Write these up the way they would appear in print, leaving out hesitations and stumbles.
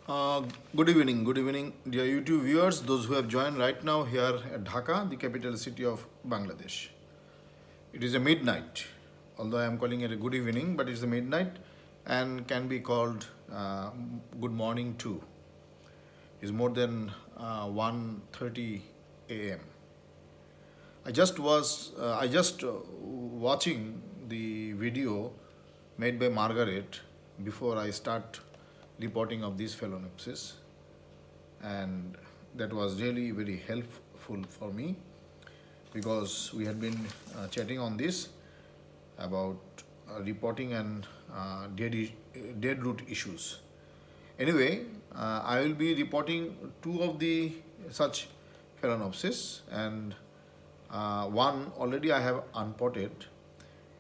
Uh, good evening, dear YouTube viewers, those who have joined right now here at Dhaka, the capital city of Bangladesh. It is a midnight, although I am calling it a good evening, but it's a midnight and can be called good morning too. It's more than 1:30 a.m. I just watching the video made by Margaret before I start reporting of this Phelonopsis, and that was really very helpful for me because we had been chatting on this about reporting and dead root issues. Anyway, I will be reporting two of the such Phelonopsis, and one already I have unpotted,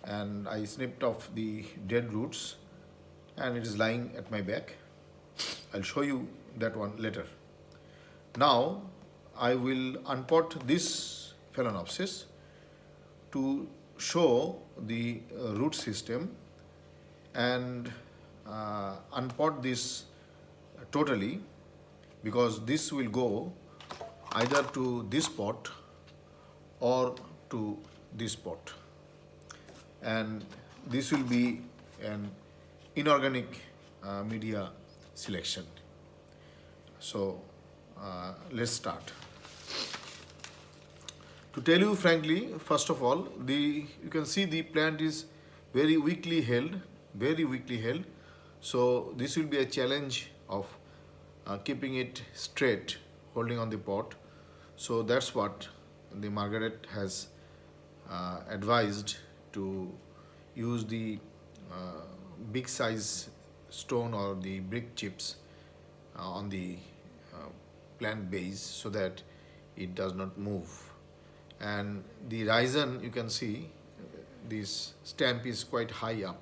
and I snipped off the dead roots and it is lying at my back. I'll show you that one later. Now I will unpot this Phelonopsis to show the root system and unpot this totally, because this will go either to this pot or to this pot, and this will be an inorganic media selection. So let's start. To tell you frankly, first of all, you can see the plant is very weakly held, very weakly held. So this will be a challenge of keeping it straight, holding on the pot. So that's what the Margaret has advised, to use the big size stone or the brick chips on the plant base so that it does not move. And the rhizome, you can see this stamp is quite high up,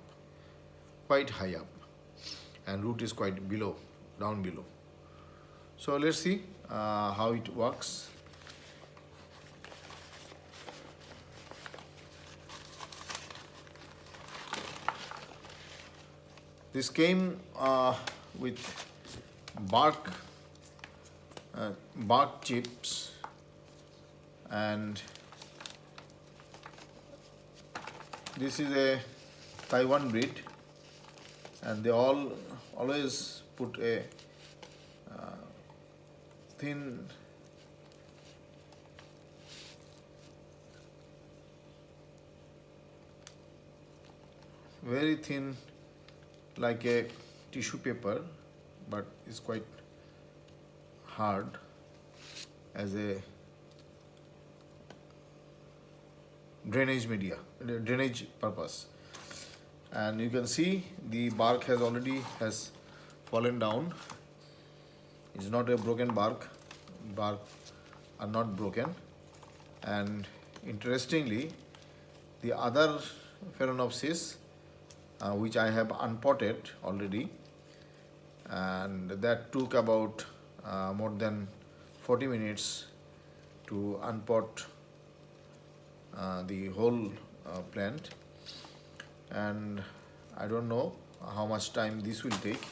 and root is quite below, down below. So let's see how it works. This came with bark chips, and this is a Taiwan breed, and they always put a thin very thin, like a tissue paper, but it's quite hard as a drainage purpose. And you can see the bark has already fallen down. It's not a broken bark are not broken. And interestingly, the other Phelonopsis which I have unpotted already, and that took about more than 40 minutes to unpot the whole plant, and I don't know how much time this will take.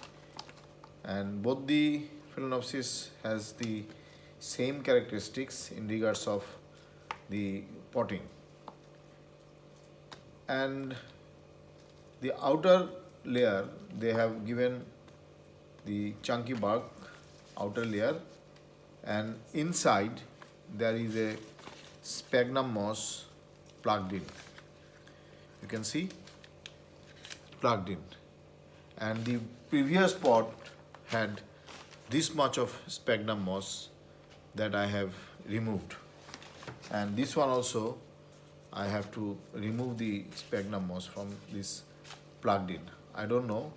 And both the Phelonopsis has the same characteristics in regards of the potting. And the outer layer, they have given the chunky bark outer layer, and inside there is a sphagnum moss plugged in. You can see, plugged in. And the previous pot had this much of sphagnum moss that I have removed, and this one also I have to remove the sphagnum moss from this plugged in. I don't know,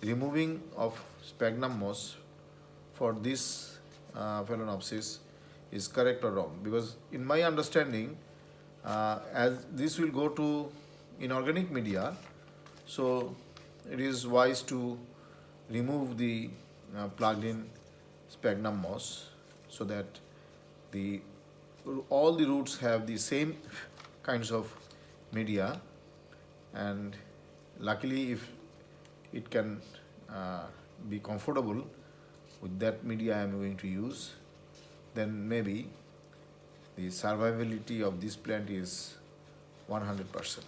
removing of sphagnum moss for this Phelonopsis is correct or wrong, because in my understanding, as this will go to inorganic media, so it is wise to remove the plugged in sphagnum moss so that all the roots have the same kinds of media, and luckily if it can be comfortable with that media I am going to use, then maybe the survivability of this plant is 100%.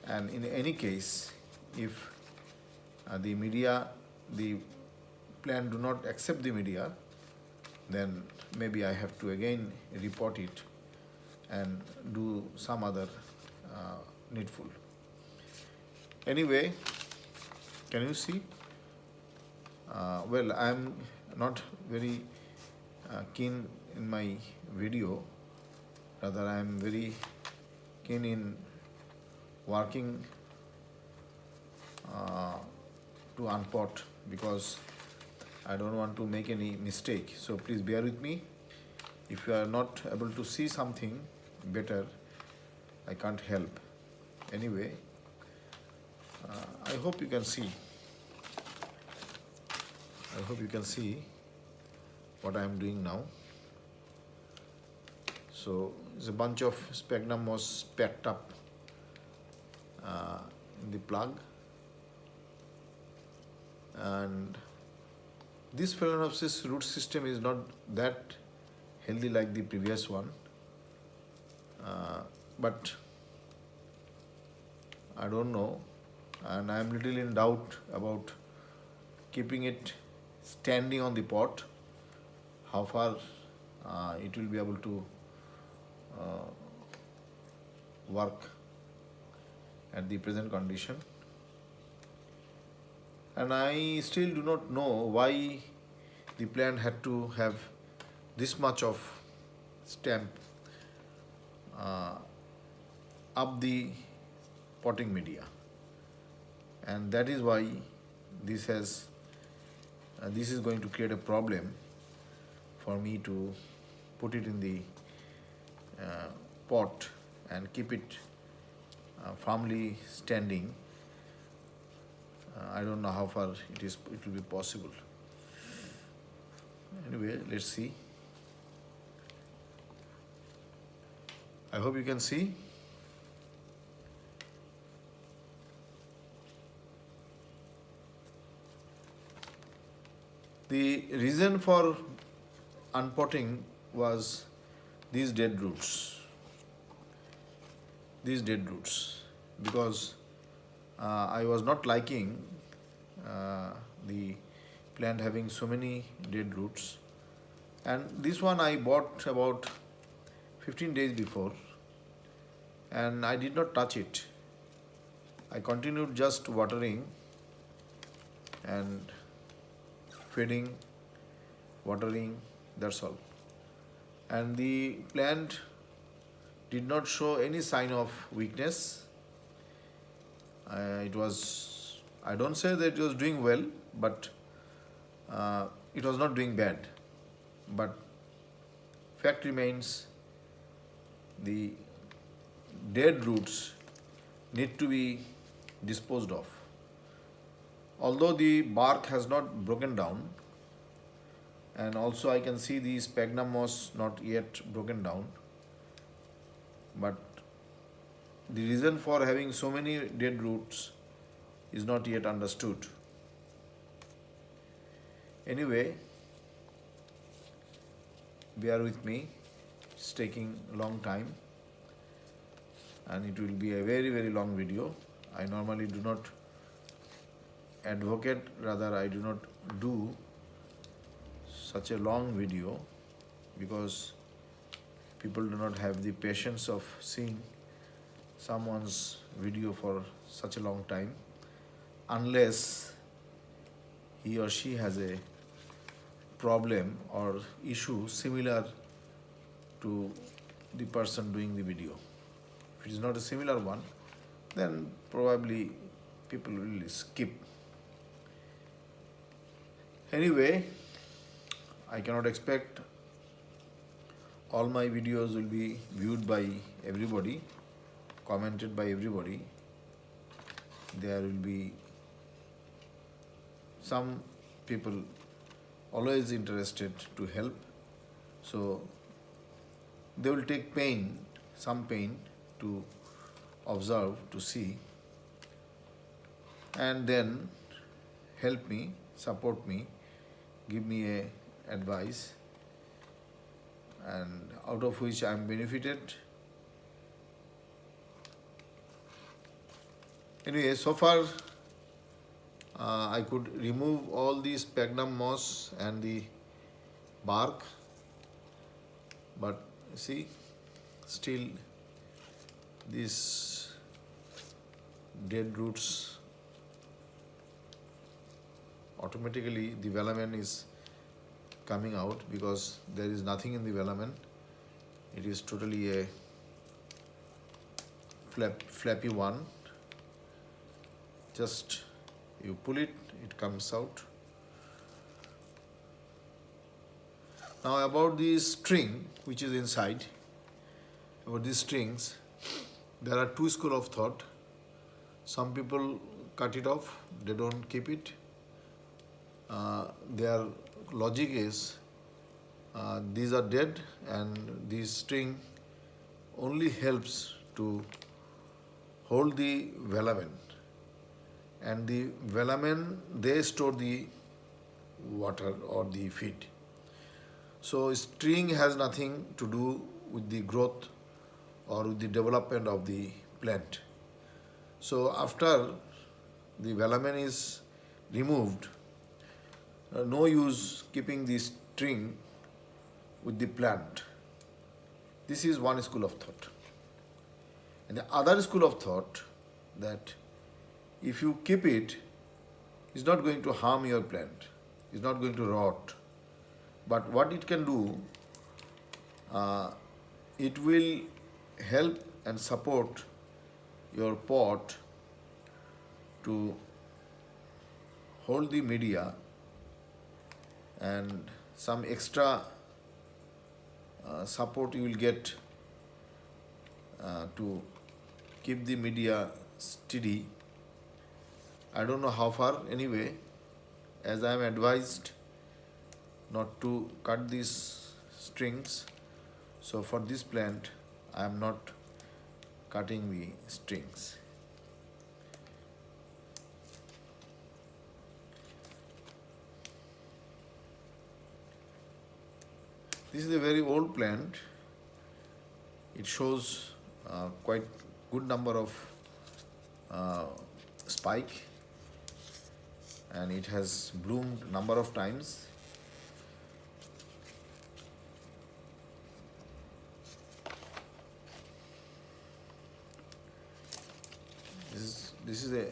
And in any case, if the plant do not accept the media, then maybe I have to again repot it and do some other needful. Anyway, can you see? Well, I am not very keen in my video. Rather, I am very keen in working to unpot, because I don't want to make any mistake. So please bear with me. If you are not able to see something better, I can't help. Anyway, I hope you can see. I hope you can see what I am doing now. So it's a bunch of sphagnum moss packed up in the plug, and this Phelonopsis root system is not that healthy like the previous one, but I don't know, and I am little in doubt about keeping it standing on the pot, how far it will be able to work at the present condition. And I still do not know why the plant had to have this much of stamp up the potting media, and that is why this is going to create a problem for me to put it in the pot and keep it firmly standing. I don't know how far it will be possible. Anyway, let's see. I hope you can see. The reason for unpotting was these dead roots. Because I was not liking the plant having so many dead roots, and this one I bought about 15 days before, and I did not touch it. I continued just watering and feeding, watering, that's all. And the plant did not show any sign of weakness. I don't say that it was doing well, but it was not doing bad. But fact remains, the dead roots need to be disposed of. Although the bark has not broken down, and also I can see the sphagnum moss not yet broken down, but the reason for having so many dead roots is not yet understood. Anyway, bear with me, it's taking a long time and it will be a very, very long video. I normally do not advocate, rather I do not do such a long video, because people do not have the patience of seeing someone's video for such a long time, unless he or she has a problem or issue similar to the person doing the video. If it is not a similar one, then probably people will skip. Anyway, I cannot expect all my videos will be viewed by everybody, commented by everybody. There will be some people always interested to help, so they will take some pain to observe, to see, and then help me, support me give me a advice, and out of which I am benefited. Anyway, so far I could remove all the sphagnum moss and the bark, but see, still these dead roots, automatically the velamen is coming out because there is nothing in the velamen. It is totally a flappy one. Just you pull it, it comes out. Now about the string which is inside, about these strings, there are two schools of thought. Some people cut it off, they don't keep it. Their logic is these are dead and this string only helps to hold the velamen, and the velamen, they store the water or the feed. So string has nothing to do with the growth or with the development of the plant. So after the velamen is removed, no use keeping the string with the plant. This is one school of thought. And the other school of thought, that if you keep it, it's not going to harm your plant, it's not going to rot. But what it can do, it will help and support your pot to hold the media, and some extra support you will get to keep the media steady. I don't know how far. Anyway, as I am advised not to cut these strings, so for this plant I am not cutting the strings. This is a very old plant. It shows quite good number of spike, and it has bloomed number of times. This is a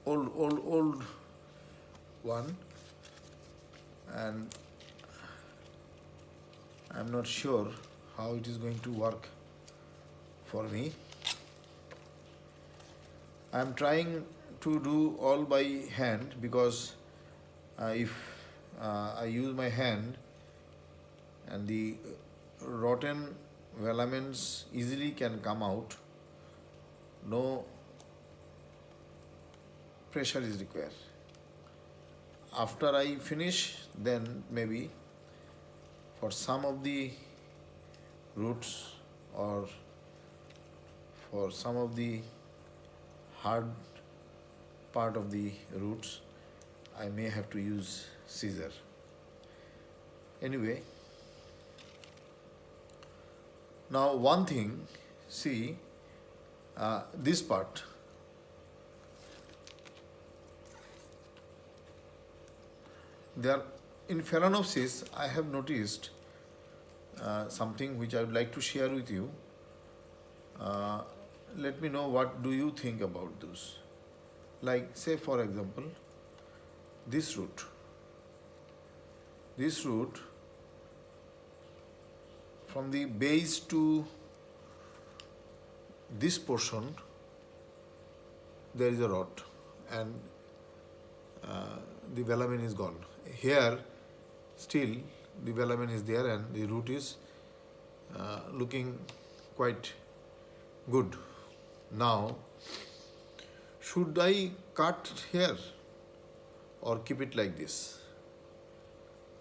old one, and I'm not sure how it is going to work for me. I'm trying to do all by hand, because if I use my hand, and the rotten velaments easily can come out, no pressure is required. After I finish, then maybe for some of the roots or for some of the hard part of the roots, I may have to use scissor. Anyway, now one thing, see, this part, there in Phelonopsis I have noticed something which I would like to share with you. Let me know what do you think about this. Like, say for example, this root from the base to this portion, there is a rot, and the velamen is gone. Here still the velamen is there, and the root is looking quite good. Now, should I cut here or keep it like this?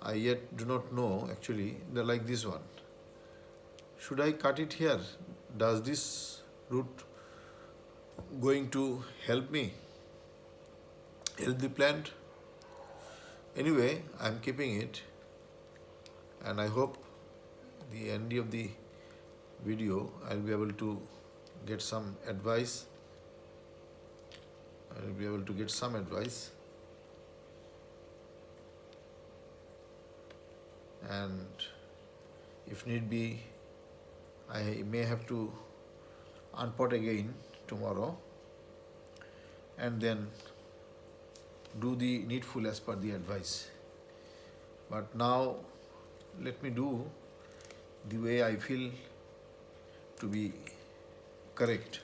I yet do not know actually. They're like this one. Should I cut it here? Does this root going to help me, help the plant? Anyway, I'm keeping it, and I hope the end of the video I'll be able to get some advice. I'll be able to get some advice, and if need be, I may have to unpot again tomorrow and then do the needful as per the advice. But now let me do the way I feel to be correct.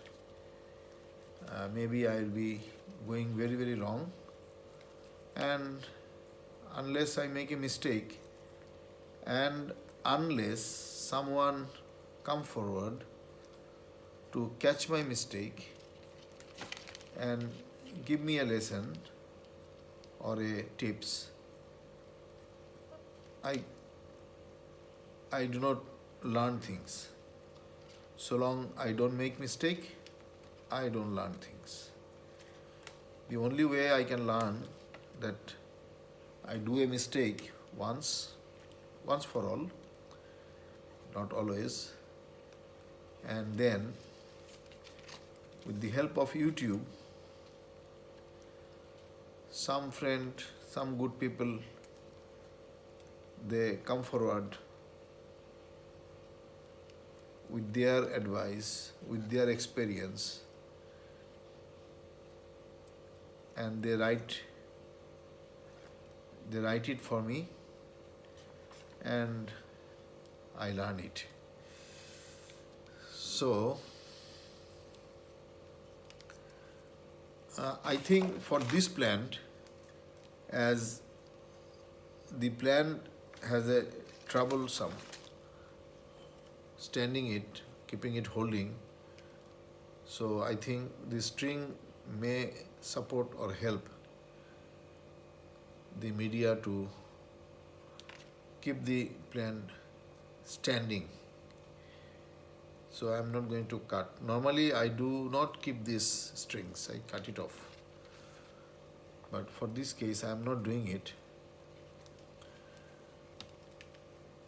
Maybe I'll be going very, very wrong, and unless I make a mistake and unless someone come forward to catch my mistake and give me a lesson or a tips, I do not learn things. So long I don't make mistake, I don't learn things. The only way I can learn that I do a mistake once for all, not always, and then with the help of YouTube, some friend, some good people, they come forward with their advice, with their experience, and they write it for me, and I learn it. So I think for this plant, as the plant has a troublesome standing it, keeping it holding, so I think the string may support or help the media to keep the plant standing. So I am not going to cut. Normally I do not keep these strings, I cut it off. But for this case I am not doing it.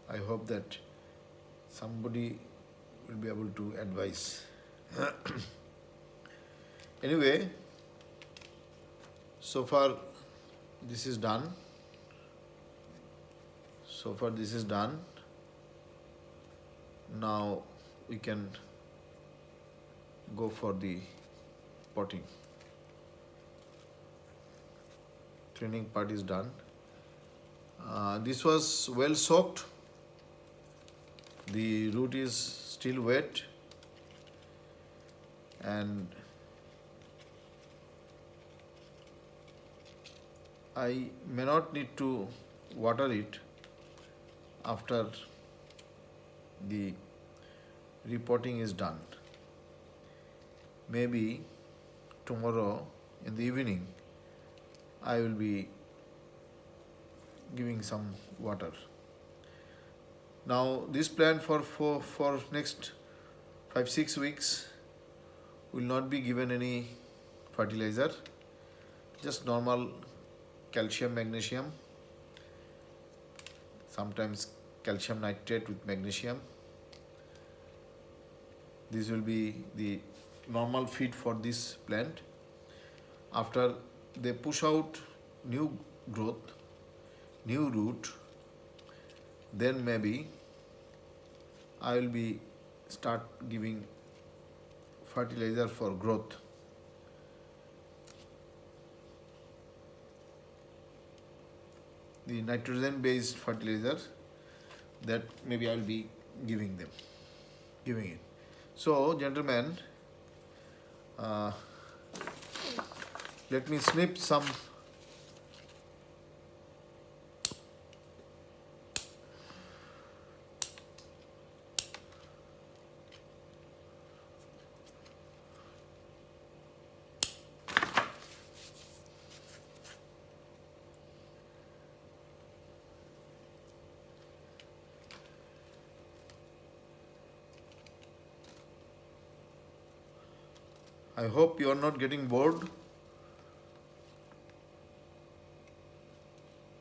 I hope that somebody will be able to advise. Anyway, so far this is done. Now we can go for the potting. Training part is done. This was well soaked. The root is still wet, and I may not need to water it after the repotting is done. Maybe tomorrow in the evening I will be giving some water. Now this plant for next 5-6 weeks will not be given any fertilizer, just normal calcium, magnesium, sometimes calcium nitrate with magnesium. This will be the normal feed for this plant. After they push out new growth, new root, then maybe I will be start giving fertilizer for growth. The nitrogen based fertilizer, that maybe I will be giving it. So gentlemen, let me snip some I hope you are not getting bored.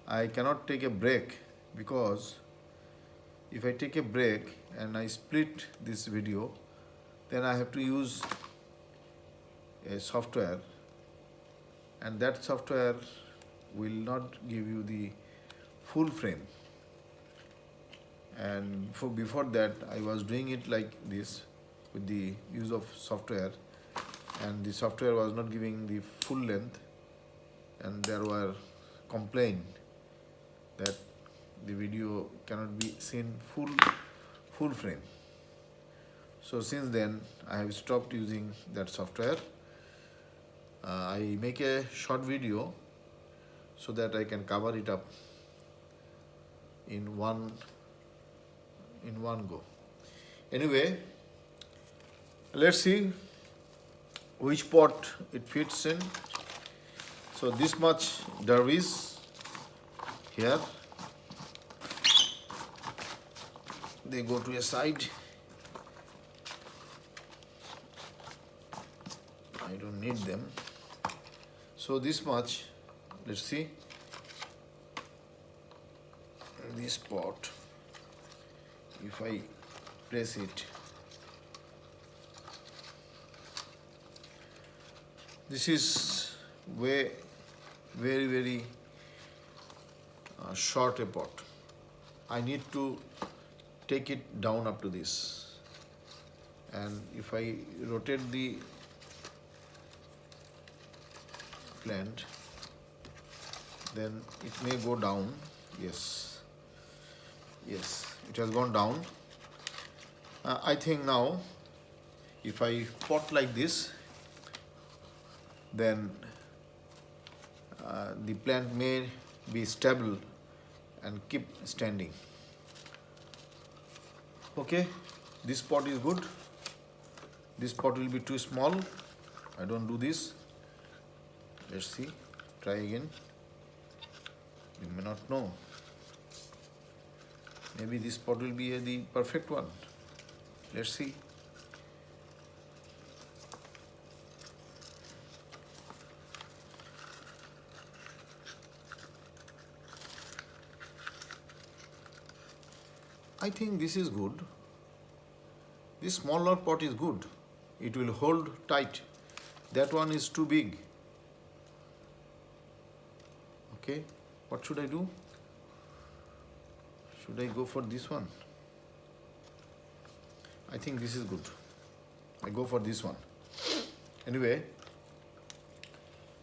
I cannot take a break, because if I take a break and I split this video, then I have to use a software, and that software will not give you the full frame. And before that I was doing it like this with the use of software, and the software was not giving the full length, and there were complaints that the video cannot be seen full frame. So since then I have stopped using that software. I make a short video so that I can cover it up in one go. Anyway, let's see which pot it fits in. So this much derbies here, they go to a side. I don't need them. So this much, let's see, this pot, if I press it, this is very short a pot. I need to take it down up to this, and if I rotate the plant, then it may go down. Yes, it has gone down. I think now if I pot like this, then the plant may be stable and keep standing. Okay, this pot is good. This pot will be too small. I don't do this. Let's see, try again. You may not know. Maybe this pot will be the perfect one. Let's see. I think this is good. This smaller pot is good. It will hold tight. That one is too big. Okay, what should I do? Should I go for this one? I think this is good. I go for this one. Anyway,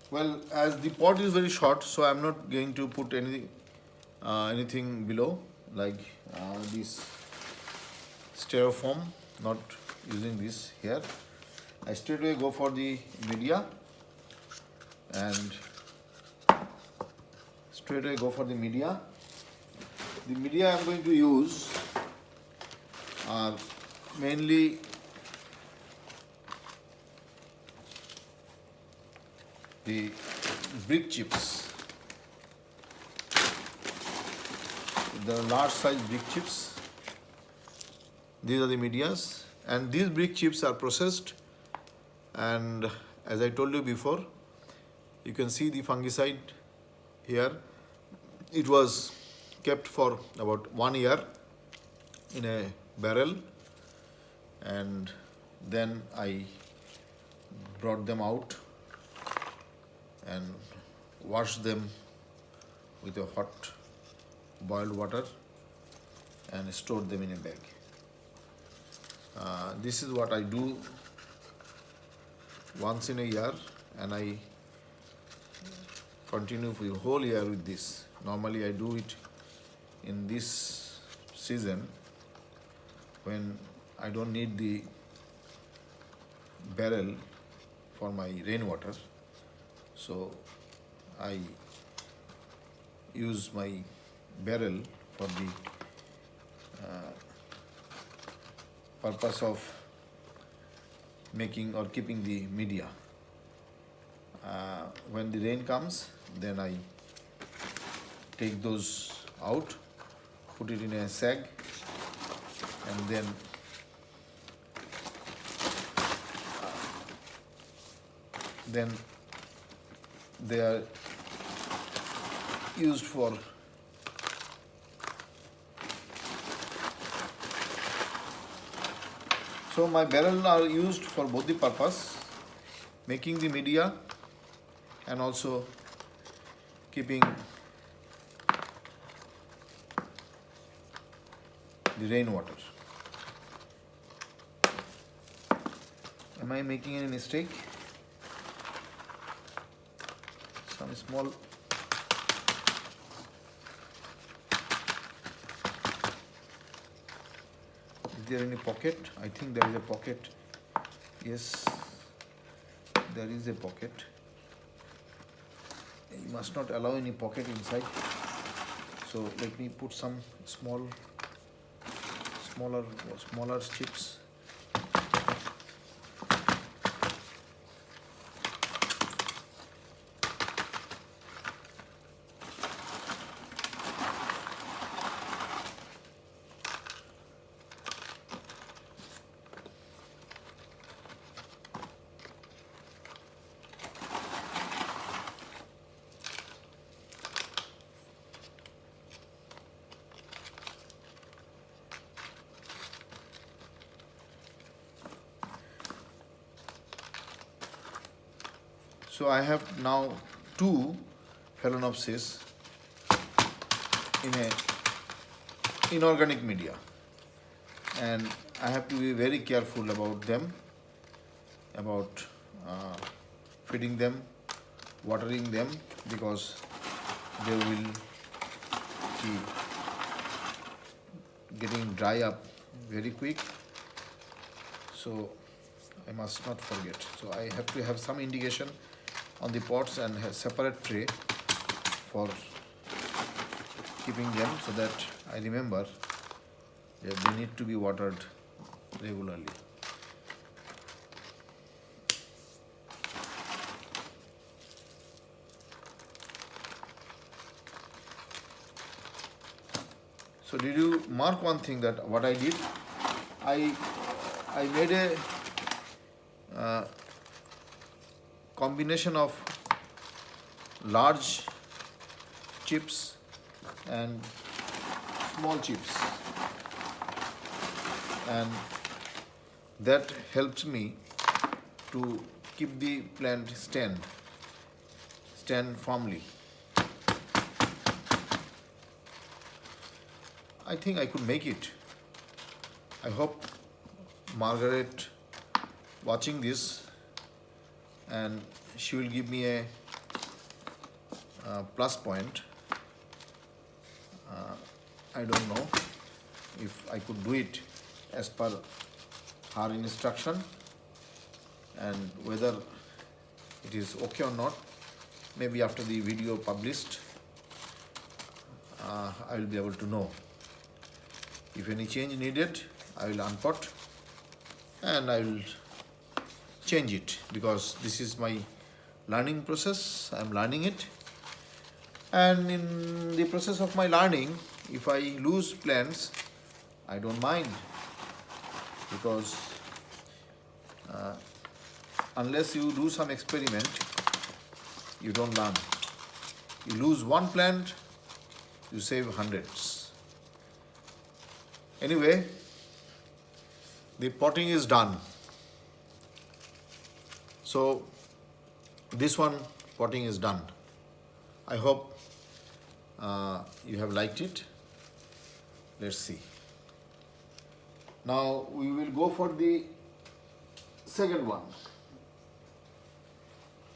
well, as the pot is very short, so I'm not going to put anything below, like this styrofoam, not using this here. I straight away go for the media, and straight away go for the media. The media I'm going to use are mainly the brick chips. The large size brick chips. These are the medias, and these brick chips are processed, and as I told you before, you can see the fungicide here. It was kept for about 1 year in a barrel, and then I brought them out and washed them with a hot boiled water and stored them in a bag. This is what I do once in a year, and I continue for the whole year with this. Normally I do it in this season when I don't need the barrel for my rainwater, so I use my barrel for the purpose of making or keeping the media. When the rain comes, then I take those out, put it in a sack, and then they are used for So my barrel are used for both the purpose, making the media and also keeping the rainwater. Am I making any mistake? Some small Is there any pocket? I think there is a pocket. Yes, there is a pocket. You must not allow any pocket inside. So let me put some smaller chips. So I have now 2 Phelonopsis in a inorganic media, and I have to be very careful about them, about feeding them, watering them, because they will be getting dry up very quick. So I must not forget. So I have to have some indication on the pots and have separate tray for keeping them, so that I remember that they need to be watered regularly. So did you mark one thing, that what I did? I made a combination of large chips and small chips, and that helps me to keep the plant stand firmly. I think I could make it. I hope Margaret watching this, and she will give me a plus point. I don't know if I could do it as per her instruction, and whether it is okay or not. Maybe after the video published, I will be able to know. If any change needed, I will unpot and I will change it, because this is my learning process. I am learning it, and in the process of my learning, if I lose plants, I don't mind, because unless you do some experiment, you don't learn. You lose one plant, you save hundreds. Anyway, the potting is done. So this one potting is done. I hope you have liked it. Let's see. Now we will go for the second one.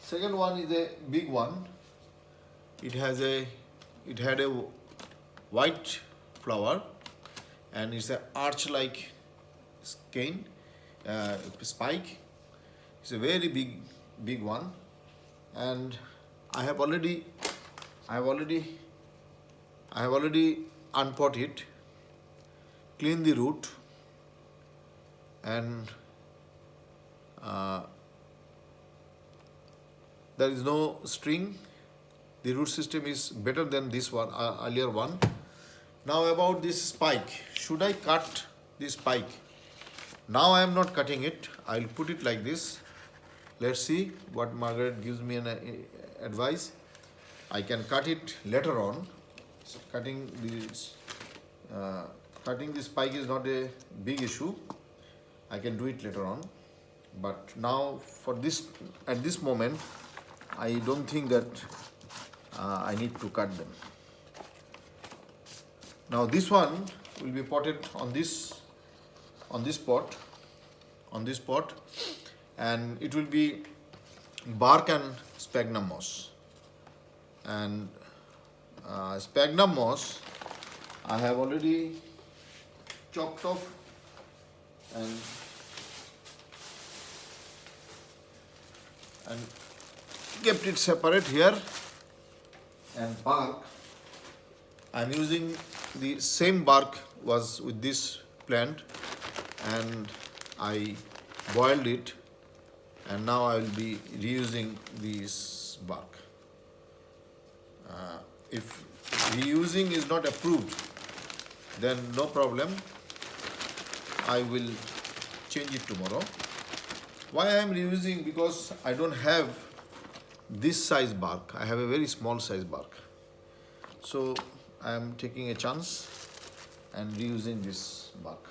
Second one is a big one. It had a white flower, and it's an arch-like skein, spike. It's a very big one, and I have already unpot it, clean the root, and there is no string. The root system is better than this one, earlier one. Now about this spike, should I cut this spike? Now I am not cutting it. I will put it like this. Let's see what Margaret gives me an advice. I can cut it later on. So cutting the spike is not a big issue. I can do it later on. But now for this, at this moment, I don't think that I need to cut them. Now this one will be potted on this pot, and it will be bark and sphagnum moss. And sphagnum moss I have already chopped off and kept it separate here. And bark, I'm using the same bark was with this plant, and I boiled it, and now I will be reusing this bark. If reusing is not approved, then no problem, I will change it tomorrow. Why I am reusing? Because I don't have this size bark, I have a very small size bark. So I am taking a chance and reusing this bark.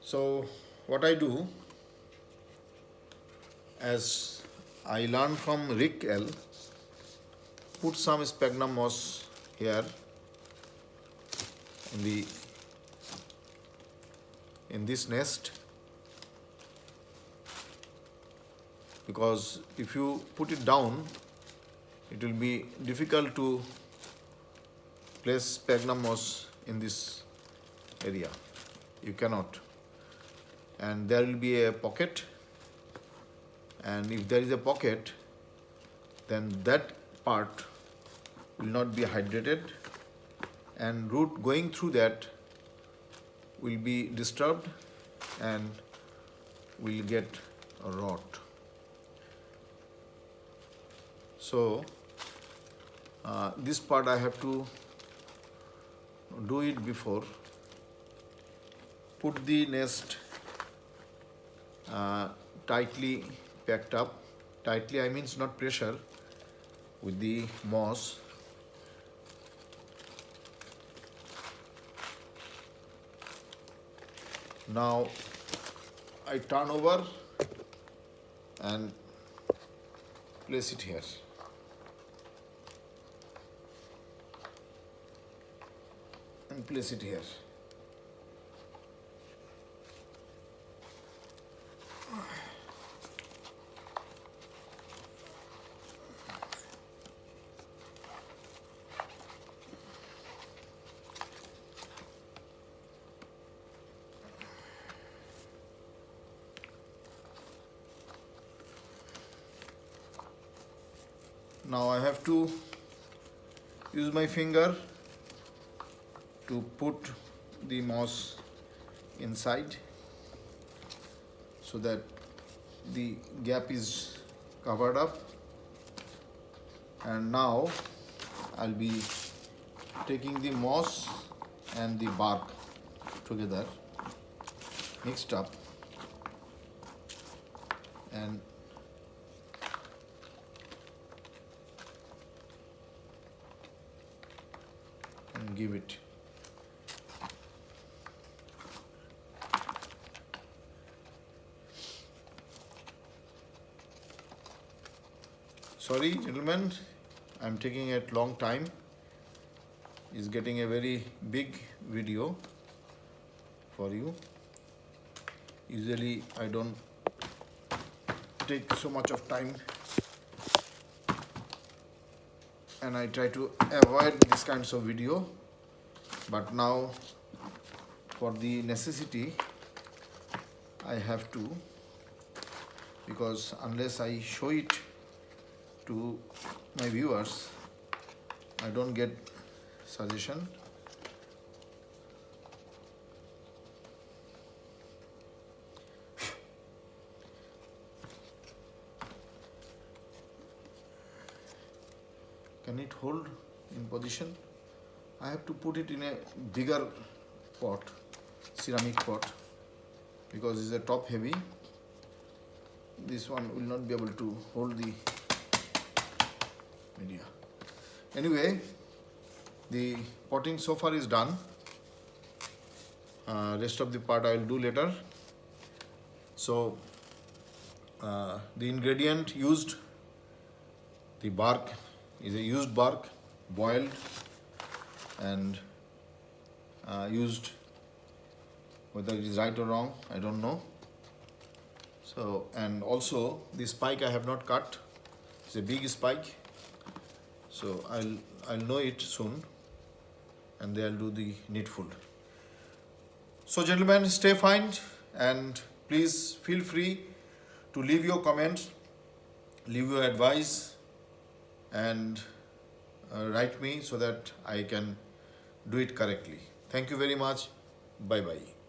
So what I do, as I learned from Rick L, put some sphagnum moss here in this nest, because if you put it down, it will be difficult to place sphagnum moss in this area. You cannot. And there will be a pocket, and if there is a pocket, then that part will not be hydrated, and root going through that will be disturbed and will get rot. So this part I have to do it before. Put the nest tightly packed up. Tightly I means not pressure, with the moss. Now I turn over and place it here. And place it here. Now I have to use my finger to put the moss inside so that the gap is covered up. And now I'll be taking the moss and the bark together, mixed up, and give it. Sorry gentlemen, I'm taking a long time. It's getting a very big video for you. Usually I don't take so much of time, and I try to avoid these kinds of video, but now for the necessity I have to, because unless I show it to my viewers, I don't get suggestion. Can it hold in position? I have to put it in a bigger pot, ceramic pot, because it's a top heavy. This one will not be able to hold the media. Anyway, the potting so far is done. Rest of the part I will do later. So the ingredient used, the bark is a used bark, boiled and used. Whether it is right or wrong, I don't know. So, and also the spike I have not cut. It's a big spike. So I'll know it soon, and then I'll do the needful. So gentlemen, stay fine, and please feel free to leave your comments, leave your advice, and write me so that I can do it correctly. Thank you very much. Bye bye.